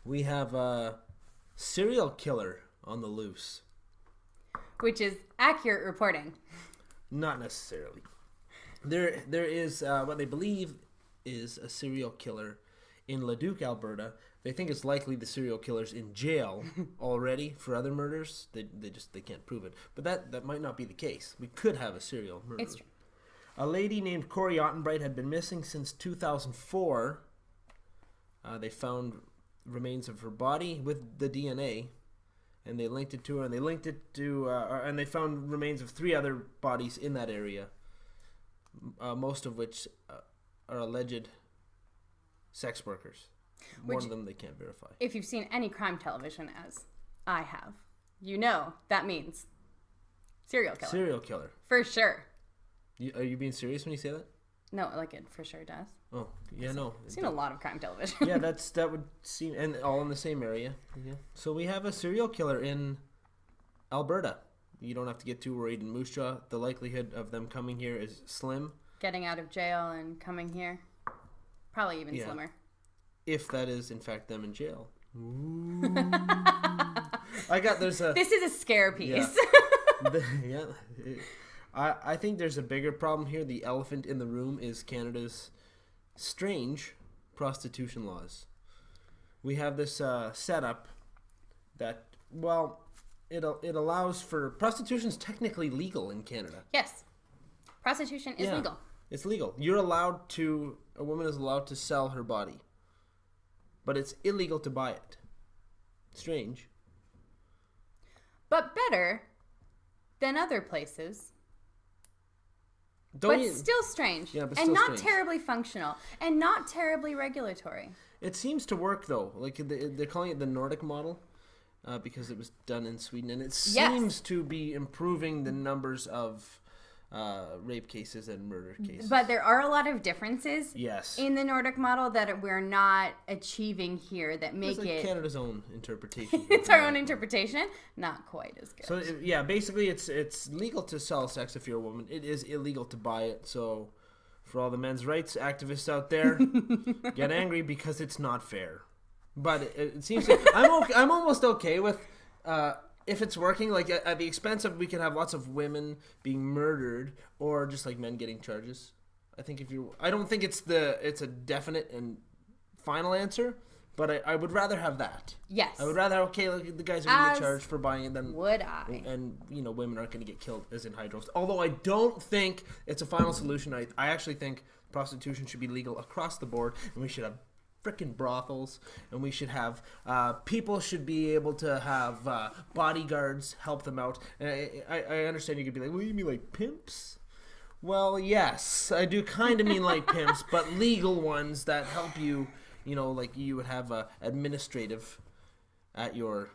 We have a serial killer on the loose. Which is accurate reporting. Not necessarily. There is what they believe is a serial killer in Leduc, Alberta. They think it's likely the serial killer's in jail already for other murders. They can't prove it. But that might not be the case. We could have a serial murderer. It's true. A lady named Corey Ottenbright had been missing since 2004. They found remains of her body with the DNA, and they linked it to her. And and they found remains of 3 other bodies in that area, most of which are alleged sex workers. One of them they can't verify. If you've seen any crime television, as I have, you know that means serial killer. Serial killer. For sure. Are you being serious when you say that? No, like it for sure does. Oh, yeah, no. I've seen a lot of crime television. Yeah, that would seem, and all in the same area. Yeah. So we have a serial killer in Alberta. You don't have to get too worried in Moose Jaw. The likelihood of them coming here is slim. Getting out of jail and coming here, probably even slimmer. If that is, in fact, them in jail. Ooh. This is a scare piece. Yeah. I think there's a bigger problem here. The elephant in the room is Canada's strange prostitution laws. We have this setup that, well, it allows for prostitution's technically legal in Canada. Yes, prostitution is legal. It's legal. A woman is allowed to sell her body, but it's illegal to buy it. Strange, but better than other places. Still strange. Yeah, but and still not strange. Terribly functional and not terribly regulatory. It seems to work though. Like they're calling it the Nordic model because it was done in Sweden, and it seems to be improving the numbers of rape cases and murder cases. But there are a lot of differences in the Nordic model that we're not achieving here that make it Canada's own interpretation. It's our own interpretation, not quite as good. So basically it's legal to sell sex if you're a woman. It is illegal to buy it. So for all the men's rights activists out there, get angry because it's not fair. But it seems like I'm almost okay with if it's working, like at the expense of, we can have lots of women being murdered or just like men getting charges. I don't think it's a definite and final answer, but I would rather have that. Yes. I would rather, look, the guys are going to get charged for buying it than would I. And, women aren't going to get killed as in hydros. Although I don't think it's a final solution. I actually think prostitution should be legal across the board, and we should have freaking brothels, and we should have people should be able to have bodyguards help them out. And I understand you could be like, well, you mean like pimps? Well, yes, I do kind of mean like pimps, but legal ones that help you, like you would have administrative at your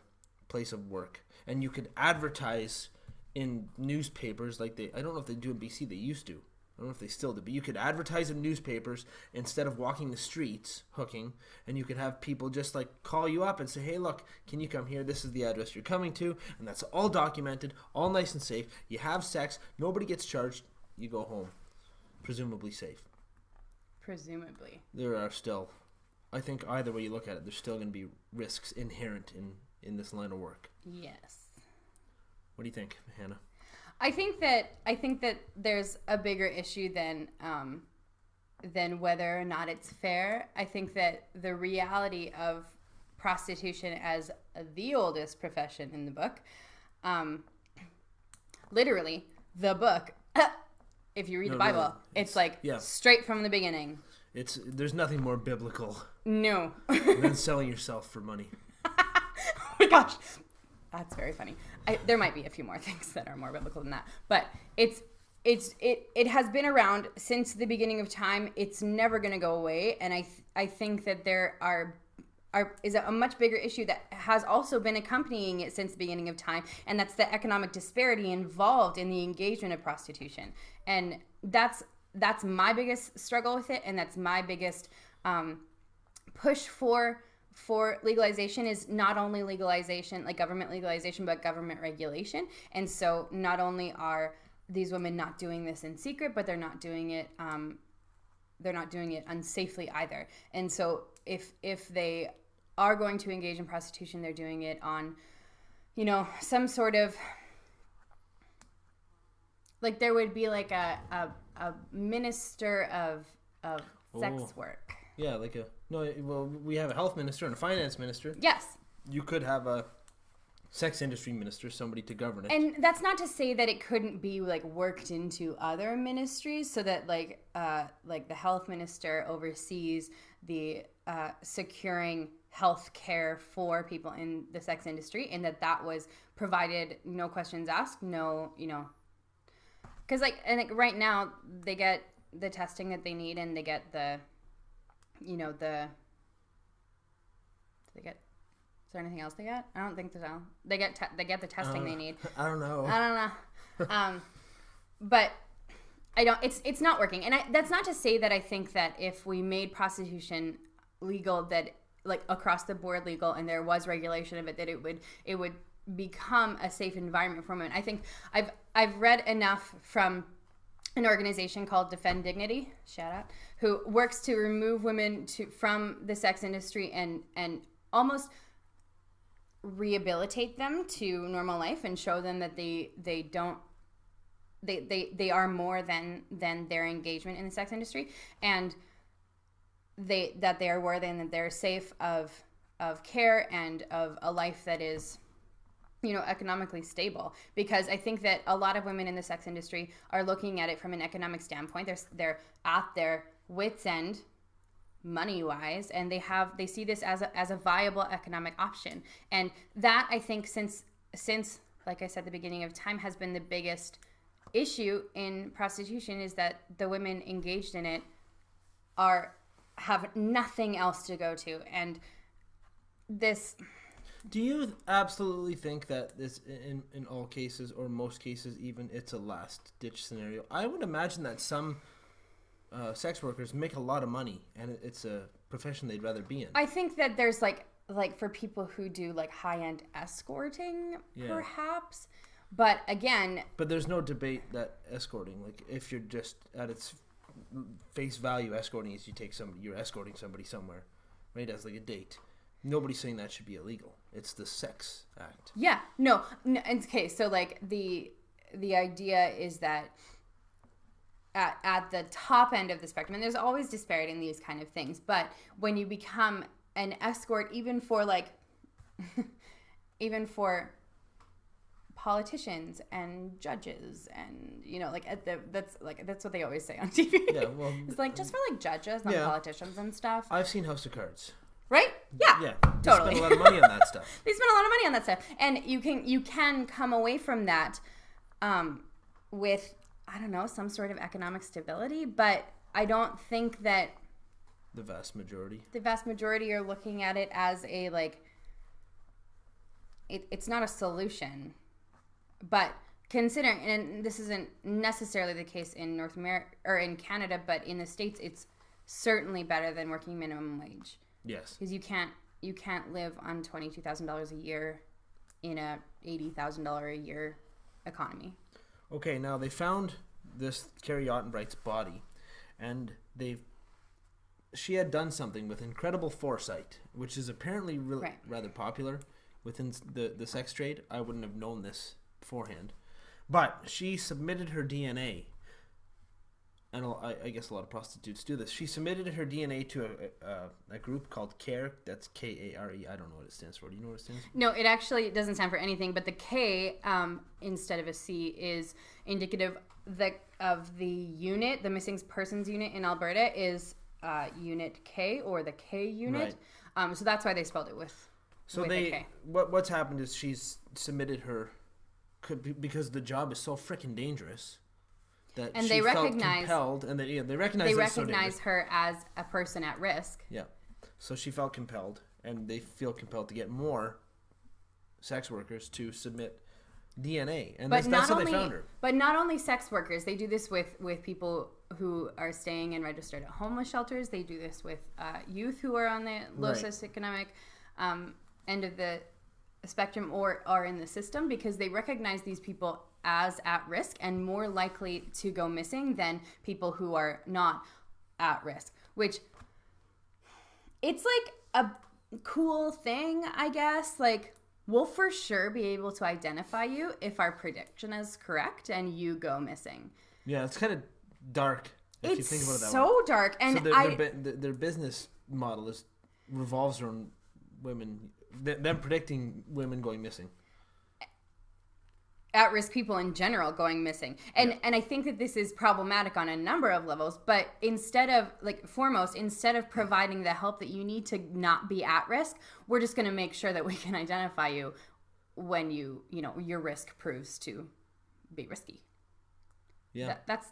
place of work, and you could advertise in newspapers like I don't know if they do in BC, they used to. I don't know if they still do, but you could advertise in newspapers instead of walking the streets hooking, and you could have people just like call you up and say, hey, look, can you come here? This is the address you're coming to, and that's all documented, all nice and safe. You have sex, nobody gets charged, you go home, presumably safe. Presumably. There are still, I think either way you look at it, there's still going to be risks inherent in this line of work. Yes. What do you think, Hannah? I think that there's a bigger issue than whether or not it's fair. I think that the reality of prostitution as the oldest profession in the book, literally the book. If you read the Bible, really. It's straight from the beginning. There's nothing more biblical. No. than selling yourself for money. Oh my gosh. That's very funny. There might be a few more things that are more biblical than that, but it has been around since the beginning of time. It's never going to go away, and I think that there is a much bigger issue that has also been accompanying it since the beginning of time, and that's the economic disparity involved in the engagement of prostitution, and that's my biggest struggle with it, and that's my biggest push for legalization is not only legalization, like government legalization, but government regulation. And so not only are these women not doing this in secret, but they're not doing it unsafely either. And so if they are going to engage in prostitution, they're doing it on, you know, some sort of, like there would be like a minister of sex work. Yeah, like we have a health minister and a finance minister. Yes. You could have a sex industry minister, somebody to govern it. And that's not to say that it couldn't be like worked into other ministries, so that like the health minister oversees the securing health care for people in the sex industry, and that was provided, no questions asked, no, you know, because like right now they get the testing that they need, and they get the, you know, they get. Is there anything else they get? I don't think so. They get the testing they need. I don't know. But I don't. It's not working, and that's not to say that I think that if we made prostitution legal, that like across the board legal, and there was regulation of it, that it would become a safe environment for women. I think I've read enough from an organization called Defend Dignity, shout out, who works to remove women from the sex industry and almost rehabilitate them to normal life and show them that they are more than their engagement in the sex industry, and that they are worthy and that they're safe of care and of a life that is, you know, economically stable. Because I think that a lot of women in the sex industry are looking at it from an economic standpoint. They're at their wits' end money-wise, and they see this as a viable economic option. And that, I think, since like I said, the beginning of time, has been the biggest issue in prostitution, is that the women engaged in it have nothing else to go to. And this... Do you absolutely think that this, in all cases, or most cases even, it's a last-ditch scenario? I would imagine that some sex workers make a lot of money, and it's a profession they'd rather be in. I think that there's like for people who do like high-end escorting, perhaps. But again... But there's no debate that escorting, like if you're just at its face value, escorting is you're escorting somebody somewhere, right, as like a date. Nobody's saying that should be illegal. It's the sex act. Yeah. No. Okay. So like the idea is that at the top end of the spectrum, and there's always disparity in these kind of things, but when you become an escort, even for politicians and judges, and you know, like that's what they always say on TV. Yeah. Well, it's like just for like judges, not politicians and stuff. I've seen House of Cards. Right? Yeah. Yeah. Totally. They spend a lot of money on that stuff. They spend a lot of money on that stuff. And you can come away from that with, I don't know, some sort of economic stability, but I don't think that the vast majority are looking at it as a like it's not a solution. But considering, and this isn't necessarily the case in North America or in Canada, but in the States it's certainly better than working minimum wage. Yes. Because you can't live on $22,000 a year in a $80,000 a year economy. Okay, now they found this Carrie Ottenbright's body, and she had done something with incredible foresight, which is apparently rather popular within the sex trade. I wouldn't have known this beforehand, but she submitted her DNA. And I guess a lot of prostitutes do this. She submitted her DNA to a group called CARE. That's K-A-R-E. I don't know what it stands for. Do you know what it stands for? No, it actually doesn't stand for anything. But the K instead of a C is indicative of the unit. The missing persons unit in Alberta is Unit K, or the K unit. Right. So that's why they spelled it with a K. What's happened is she's submitted her because the job is so freaking dangerous. And they recognize her as a person at risk. Yeah, so she felt compelled, and they feel compelled to get more sex workers to submit DNA, and that's how they found her. But not only sex workers, they do this with people who are staying and registered at homeless shelters. They do this with youth who are on the low socioeconomic end of the spectrum or are in the system, because they recognize these people as at risk and more likely to go missing than people who are not at risk, which it's like cool thing, I guess. Like, we'll for sure be able to identify you if our prediction is correct and you go missing. Yeah, it's kind of dark if you think about it that way. So dark. And their business model revolves around women, them predicting women going missing. At-risk people in general going missing. And I think that this is problematic on a number of levels, but instead of providing the help that you need to not be at risk, we're just going to make sure that we can identify you when your risk proves to be risky. Yeah. That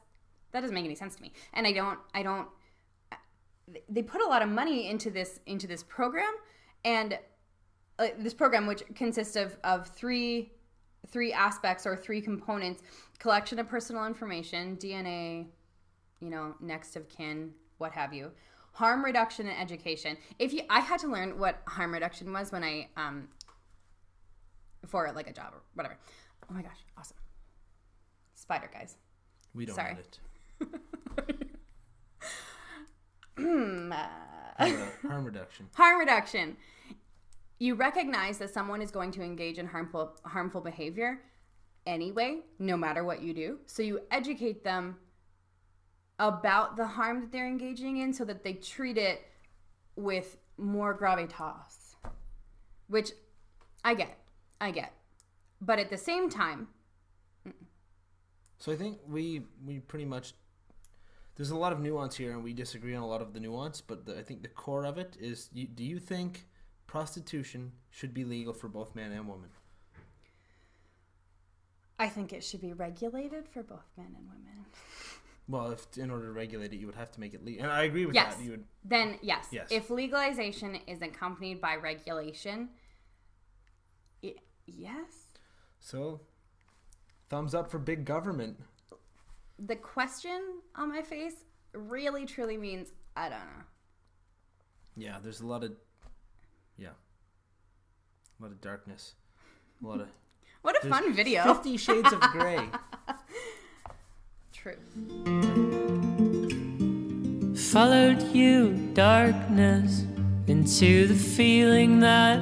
doesn't make any sense to me. And I don't they put a lot of money into this program, and this program, which consists of three aspects or three components: collection of personal information, DNA, next of kin, what have you, harm reduction, and education. I had to learn what harm reduction was when I for like a job or whatever. Oh my gosh, awesome. Spider guys. We don't Sorry. need it. Harm reduction. Harm reduction. You recognize that someone is going to engage in harmful behavior anyway, no matter what you do. So you educate them about the harm that they're engaging in so that they treat it with more gravitas, which I get. But at the same time... So I think we pretty much... There's a lot of nuance here, and we disagree on a lot of the nuance, but I think the core of it is, do you think prostitution should be legal for both men and women? I think it should be regulated for both men and women. Well, in order to regulate it, you would have to make it legal. And I agree with that. Then, yes. If legalization is accompanied by regulation, yes. So, thumbs up for big government. The question on my face really, truly means, I don't know. Yeah, there's a lot of darkness. What a fun video. 50 Shades of Grey. True. Followed you, darkness, into the feeling that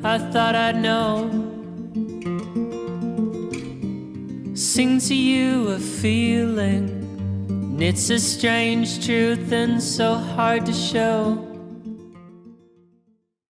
I thought I'd know. Sing to you a feeling, and it's a strange truth and so hard to show.